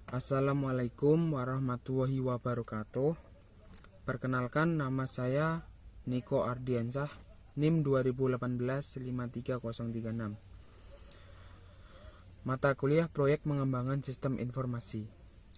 Assalamualaikum warahmatullahi wabarakatuh. Perkenalkan, nama saya Niko Ardiansyah, NIM 2018-53036. Mata kuliah Proyek Pengembangan Sistem Informasi.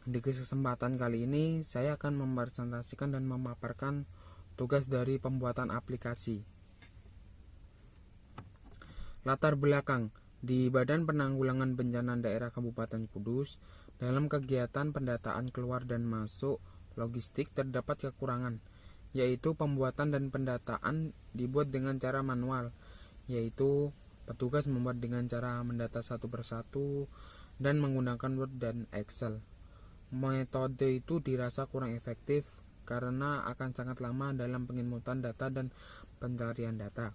Di kesempatan kali ini, saya akan mempresentasikan dan memaparkan tugas dari pembuatan aplikasi. Latar belakang: di Badan Penanggulangan Bencana Daerah Kabupaten Kudus, dalam kegiatan pendataan keluar dan masuk logistik terdapat kekurangan, yaitu pembuatan dan pendataan dibuat dengan cara manual, yaitu petugas membuat dengan cara mendata satu persatu dan menggunakan Word dan Excel. Metode itu dirasa kurang efektif karena akan sangat lama dalam penginputan data dan pencarian data.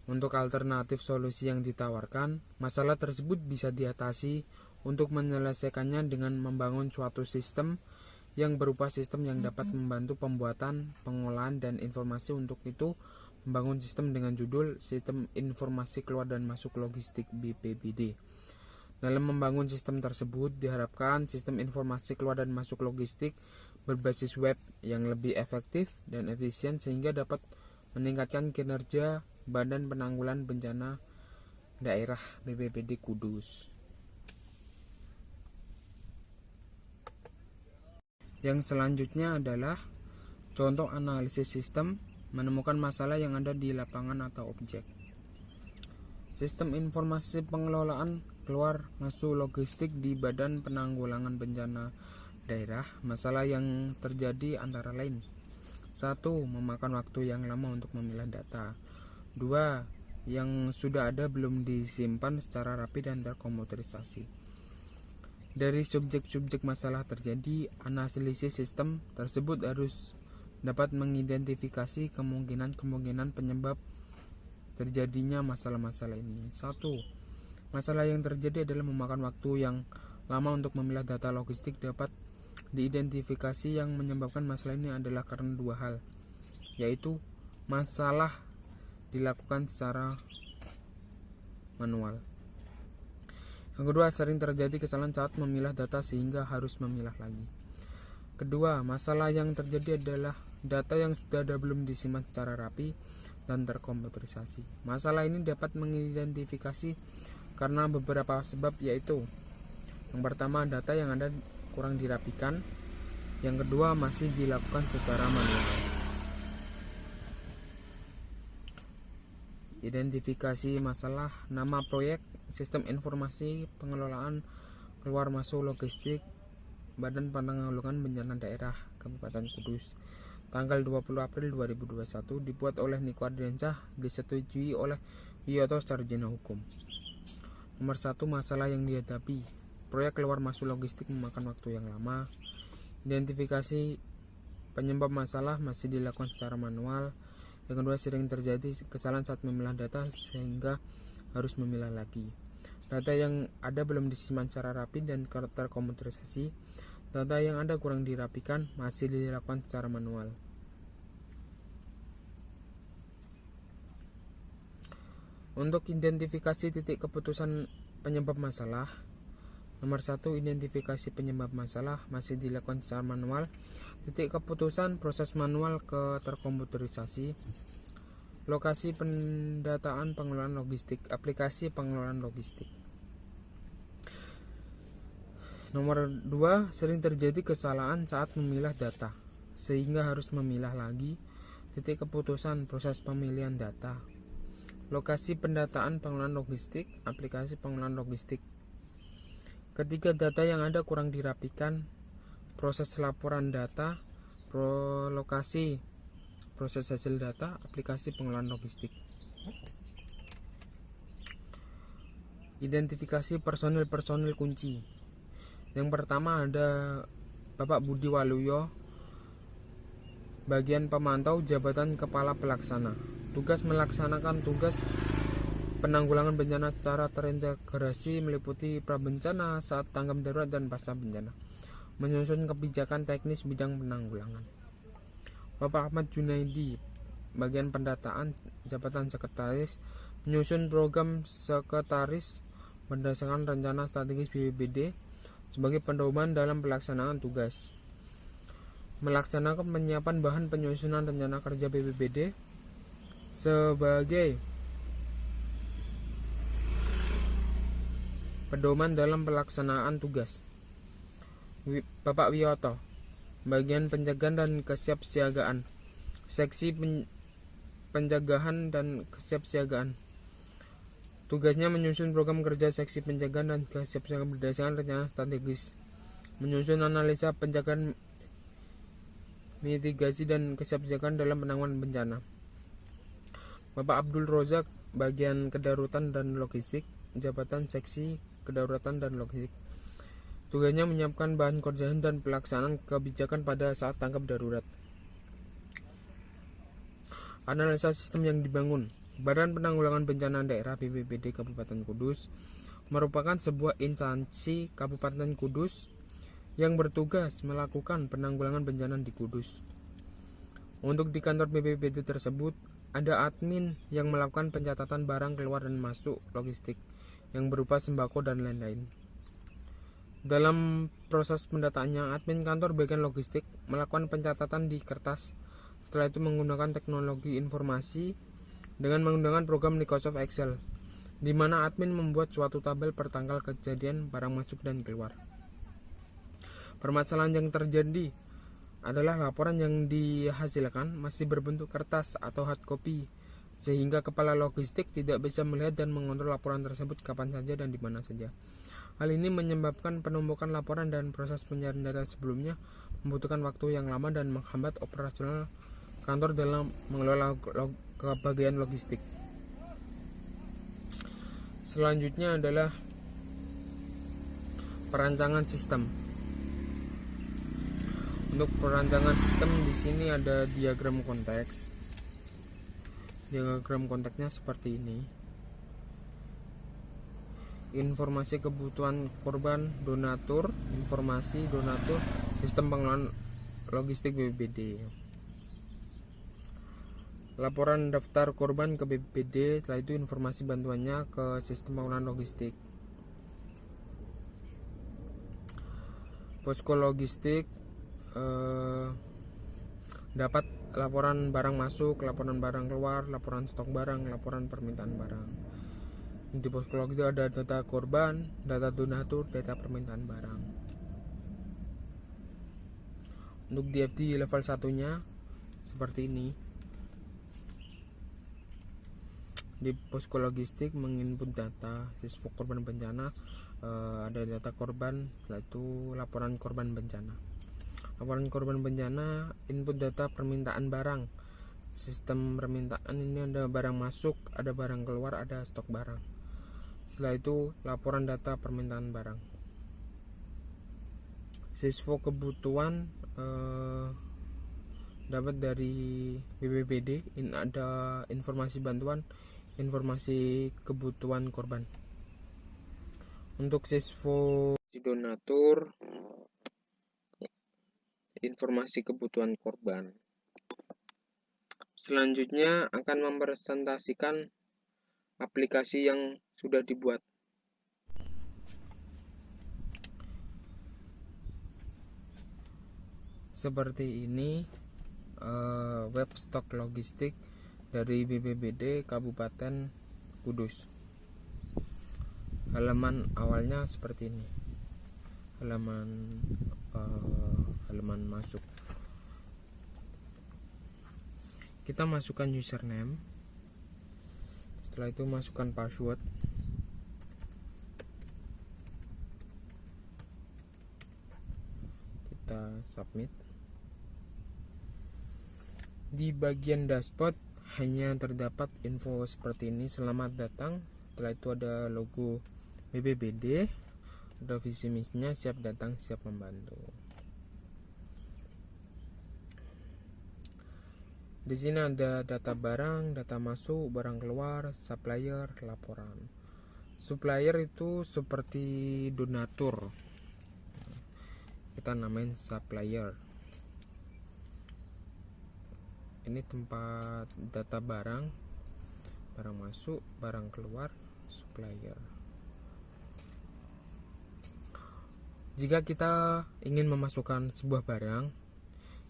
Untuk alternatif solusi yang ditawarkan, masalah tersebut bisa diatasi untuk menyelesaikannya dengan membangun suatu sistem yang berupa sistem yang dapat membantu pembuatan, pengolahan, dan informasi. Untuk itu, membangun sistem dengan judul Sistem Informasi Keluar dan Masuk Logistik BPBD. Dalam membangun sistem tersebut, diharapkan sistem informasi keluar dan masuk logistik berbasis web yang lebih efektif dan efisien sehingga dapat meningkatkan kinerja Badan Penanggulangan Bencana Daerah BPBD Kudus. Yang selanjutnya adalah contoh analisis sistem, menemukan masalah yang ada di lapangan atau objek. Sistem informasi pengelolaan keluar masuk logistik di Badan Penanggulangan Bencana Daerah. Masalah yang terjadi antara lain: 1. Memakan waktu yang lama untuk memilah data. 2. Yang sudah ada belum disimpan secara rapi dan terkomputerisasi. Dari subjek-subjek masalah terjadi, analisis sistem tersebut harus dapat mengidentifikasi kemungkinan penyebab terjadinya masalah-masalah ini. 1. Masalah yang terjadi adalah memakan waktu yang lama untuk memilah data logistik. Dapat diidentifikasi yang menyebabkan masalah ini adalah karena dua hal, yaitu masalah dilakukan secara manual. Yang kedua, sering terjadi kesalahan saat memilah data sehingga harus memilah lagi. Kedua, masalah yang terjadi adalah data yang sudah ada belum disimpan secara rapi dan terkomputerisasi. Masalah ini dapat mengidentifikasi karena beberapa sebab, yaitu yang pertama, data yang ada kurang dirapikan. Yang kedua, masih dilakukan secara manual. Identifikasi masalah: nama proyek, Sistem Informasi Pengelolaan Keluar Masuk Logistik Badan Penanggulangan Bencana Daerah Kabupaten Kudus, tanggal 20 April 2021, dibuat oleh Niko Ardiansyah, disetujui oleh Wiyoto Sarjana Hukum. Nomor 1. Masalah yang dihadapi: proyek keluar masuk logistik memakan waktu yang lama. Identifikasi penyebab masalah: masih dilakukan secara manual. Yang kedua, sering terjadi kesalahan saat memilah data sehingga harus memilah lagi. Data yang ada belum disimpan secara rapi dan terkomputerisasi. Data yang ada kurang dirapikan, masih dilakukan secara manual. Untuk identifikasi titik keputusan penyebab masalah: nomor 1. Identifikasi penyebab masalah, masih dilakukan secara manual. Titik keputusan proses manual ke terkomputerisasi. Lokasi pendataan pengelolaan logistik, aplikasi pengelolaan logistik. Nomor 2. Sering terjadi kesalahan saat memilah data sehingga harus memilah lagi. Titik keputusan proses pemilihan data. Lokasi pendataan pengelolaan logistik, aplikasi pengelolaan logistik. Ketiga, data yang ada kurang dirapikan. Proses laporan data, lokasi proses hasil data, aplikasi pengelolaan logistik. Identifikasi personil kunci. Yang pertama ada Bapak Budi Waluyo, bagian pemantau, jabatan kepala pelaksana. Tugas: melaksanakan tugas penanggulangan bencana secara terintegrasi meliputi prabencana, saat tanggap darurat, dan pasca bencana. Menyusun kebijakan teknis bidang penanggulangan. Bapak Ahmad Junaidi, bagian pendataan, jabatan sekretaris, menyusun program sekretaris berdasarkan rencana strategis BPBD, sebagai pedoman dalam pelaksanaan tugas. Melaksanakan penyiapan bahan penyusunan rencana kerja BPBD sebagai pedoman dalam pelaksanaan tugas. Bapak Wiyoto, bagian pencegahan dan kesiapsiagaan, seksi pencegahan dan kesiapsiagaan. Tugasnya menyusun program kerja seksi pencegahan dan kesiapsiagaan berdasarkan rencana strategis, menyusun analisa pencegahan, mitigasi dan kesiapsiagaan dalam penanggulangan bencana. Bapak Abdul Rozak, bagian kedaruratan dan logistik, jabatan seksi kedaruratan dan logistik. Tugasnya menyiapkan bahan koordinasi dan pelaksanaan kebijakan pada saat tanggap darurat. Analisa sistem yang dibangun. Badan Penanggulangan Bencana Daerah BPBD Kabupaten Kudus merupakan sebuah instansi Kabupaten Kudus yang bertugas melakukan penanggulangan bencana di Kudus. Untuk di kantor BPBD tersebut, ada admin yang melakukan pencatatan barang keluar dan masuk logistik yang berupa sembako dan lain-lain. Dalam proses pendataannya, admin kantor bagian logistik melakukan pencatatan di kertas. Setelah itu menggunakan teknologi informasi dengan menggunakan program Microsoft Excel, di mana admin membuat suatu tabel per tanggal kejadian barang masuk dan keluar. Permasalahan yang terjadi adalah laporan yang dihasilkan masih berbentuk kertas atau hard copy, sehingga kepala logistik tidak bisa melihat dan mengontrol laporan tersebut kapan saja dan di mana saja. Hal ini menyebabkan penumpukan laporan dan proses pencarian data sebelumnya membutuhkan waktu yang lama dan menghambat operasional kantor dalam mengelola bagian logistik. Selanjutnya adalah perancangan sistem. Untuk perancangan sistem di sini ada diagram konteks. Diagram konteksnya seperti ini. Informasi kebutuhan korban, donatur, informasi donatur, sistem pengelolaan logistik BPBD. Laporan daftar korban ke BPBD, setelah itu informasi bantuannya ke sistem pengelolaan logistik. Posko logistik dapat laporan barang masuk, laporan barang keluar, laporan stok barang, laporan permintaan barang. Di posko logistik ada data korban, data donatur, data permintaan barang. Untuk DFD level 1-nya seperti ini. Di posko logistik menginput data siswa korban bencana, ada data korban, setelah itu laporan korban bencana. Laporan korban bencana, input data permintaan barang. Sistem permintaan ini ada barang masuk, ada barang keluar, ada stok barang. Setelah itu laporan data permintaan barang. Siswa kebutuhan dapat dari BPBD, ada informasi bantuan, informasi kebutuhan korban. Untuk siswa donatur, informasi kebutuhan korban. Selanjutnya akan mempresentasikan aplikasi yang sudah dibuat. Seperti ini web stok logistik dari BPBD Kabupaten Kudus. Halaman awalnya seperti ini. Halaman masuk. Kita masukkan username. Setelah itu masukkan password. Kita submit. Di bagian dashboard hanya terdapat info seperti ini, selamat datang. Setelah itu ada logo BPBD, ada visi misinya, siap datang, siap membantu. Di sini ada data barang, data masuk, barang keluar, supplier, laporan. Supplier itu seperti donatur, kita namain supplier. Ini tempat data barang, barang masuk, barang keluar, supplier. Jika kita ingin memasukkan sebuah barang,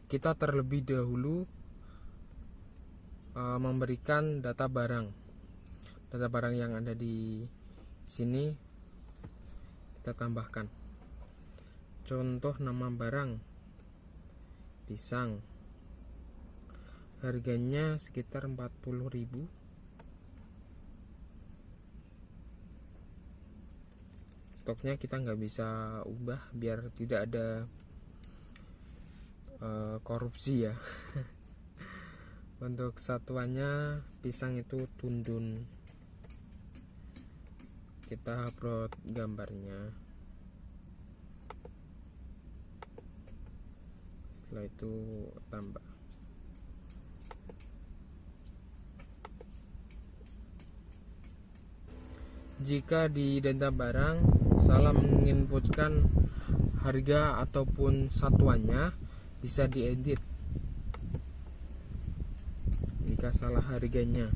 kita terlebih dahulu memberikan data barang yang ada di sini kita tambahkan. Contoh nama barang pisang, harganya sekitar 40.000. Stoknya kita nggak bisa ubah biar tidak ada korupsi ya. Untuk satuannya pisang itu tundun. Kita upload gambarnya. Setelah itu tambah. Jika di data barang salah menginputkan harga ataupun satuannya, bisa diedit. Jika salah harganya,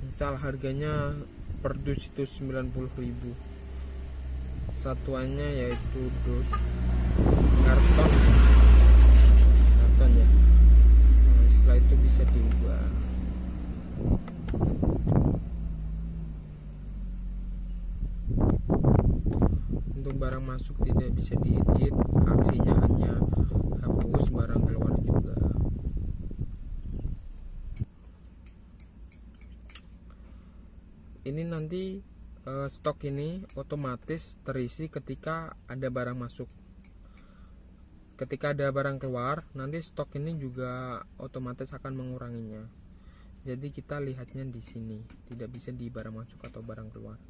misal harganya per dus itu 90.000, satuannya yaitu dus karton ya. Setelah itu bisa diubah. Untuk barang masuk tidak bisa diedit, aksinya hanya hapus, barang keluar juga. Ini nanti stok ini otomatis terisi ketika ada barang masuk. Ketika ada barang keluar, nanti stok ini juga otomatis akan menguranginya. Jadi kita lihatnya di sini, tidak bisa di barang masuk atau barang keluar.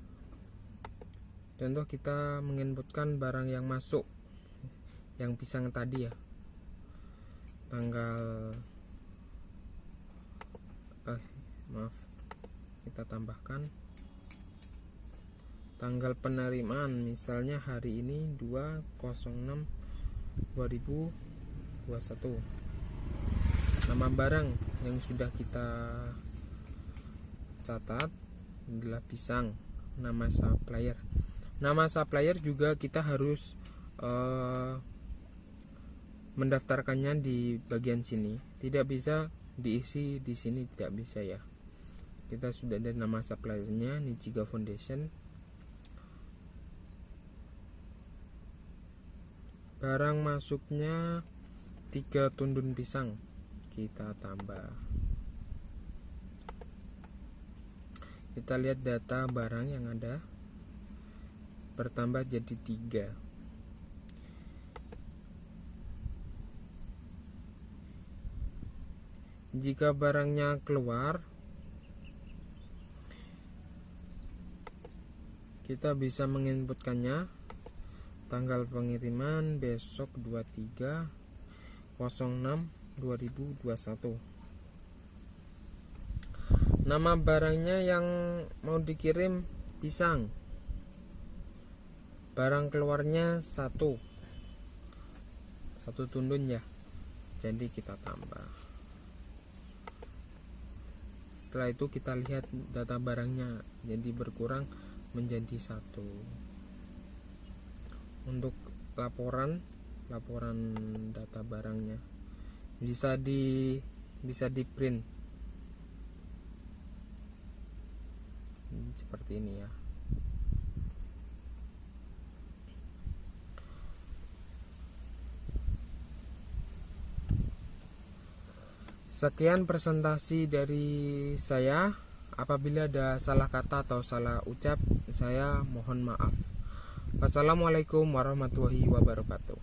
Contoh kita menginputkan barang yang masuk, yang pisang tadi ya, kita tambahkan tanggal penerimaan, misalnya hari ini 2/06/2021. Nama barang yang sudah kita catat adalah pisang. Nama supplier juga kita harus mendaftarkannya di bagian sini. Tidak bisa diisi di sini, tidak bisa ya. Kita sudah ada nama suppliernya, Nichiga Foundation. Barang masuknya 3 tundun pisang, kita tambah. Kita lihat data barang yang ada bertambah jadi 3. Jika barangnya keluar, kita bisa menginputkannya tanggal pengiriman besok 23/06/2021. Nama barangnya yang mau dikirim pisang, barang keluarnya 1 tundun ya, jadi kita tambah. Setelah itu kita lihat data barangnya, jadi berkurang menjadi 1. Untuk laporan data barangnya bisa di print seperti ini ya. Sekian presentasi dari saya. Apabila ada salah kata atau salah ucap, saya mohon maaf. Wassalamualaikum warahmatullahi wabarakatuh.